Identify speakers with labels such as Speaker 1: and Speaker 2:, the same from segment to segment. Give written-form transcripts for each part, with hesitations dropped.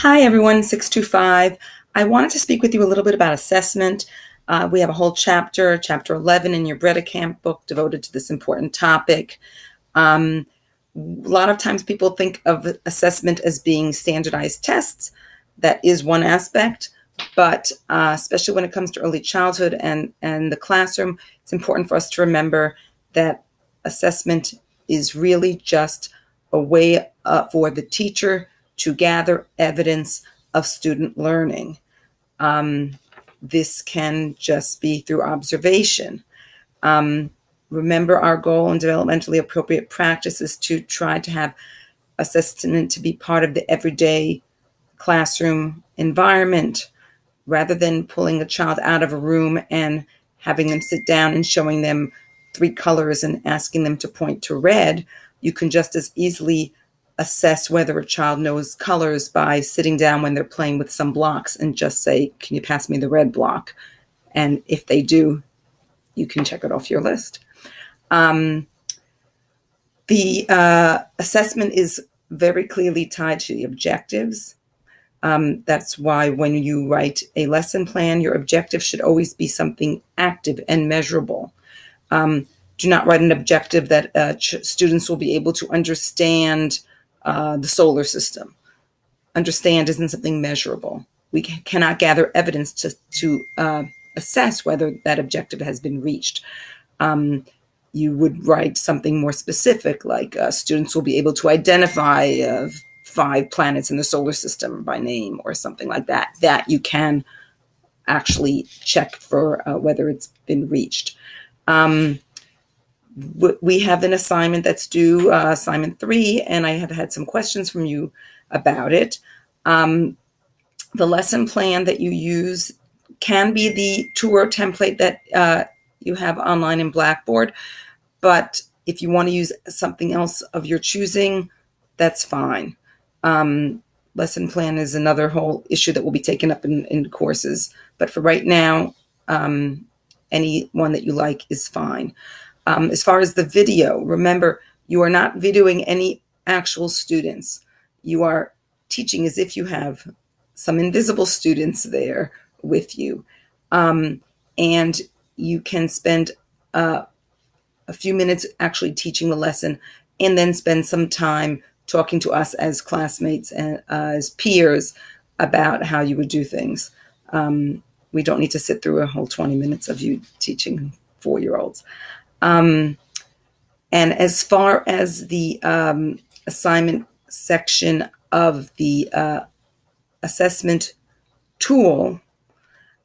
Speaker 1: Hi, everyone, 625. I wanted to speak with you a little bit about assessment. We have a whole chapter 11 in your Breda Camp book devoted to this important topic. A lot of times people think of assessment as being standardized tests. That is one aspect, but especially when it comes to early childhood and the classroom, it's important for us to remember that assessment is really just a way for the teacher to gather evidence of student learning. This can just be through observation. Remember, our goal in developmentally appropriate practice is to try to have assessment to be part of the everyday classroom environment, rather than pulling a child out of a room and having them sit down and showing them three colors and asking them to point to red. You can just as easily assess whether a child knows colors by sitting down when they're playing with some blocks and just say, "Can you pass me the red block?" And if they do, you can check it off your list. The assessment is very clearly tied to the objectives. That's why when you write a lesson plan, your objective should always be something active and measurable. Do not write an objective that students will be able to understand the solar system. Understand isn't something measurable. We cannot gather evidence to assess whether that objective has been reached. You would write something more specific, like students will be able to identify 5 planets in the solar system by name, or something like that, that you can actually check for whether it's been reached. We have an assignment that's due, assignment 3, and I have had some questions from you about it. The lesson plan that you use can be the tour template that you have online in Blackboard, but if you want to use something else of your choosing, that's fine. Lesson plan is another whole issue that will be taken up in courses, but for right now, any one that you like is fine. As far as the video, remember, you are not videoing any actual students. You are teaching as if you have some invisible students there with you. And you can spend a few minutes actually teaching the lesson, and then spend some time talking to us as classmates and as peers about how you would do things. We don't need to sit through a whole 20 minutes of you teaching 4-year-olds. And as far as the assignment section of the assessment tool,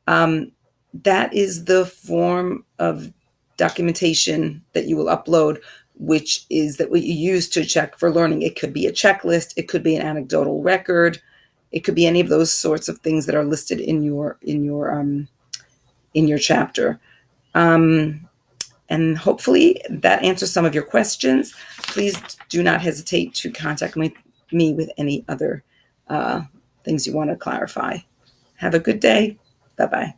Speaker 1: that is the form of documentation that you will upload, which is that what you use to check for learning. It could be a checklist, it could be an anecdotal record, it could be any of those sorts of things that are listed in your chapter. And hopefully that answers some of your questions. Please do not hesitate to contact me with any other things you want to clarify. Have a good day. Bye-bye.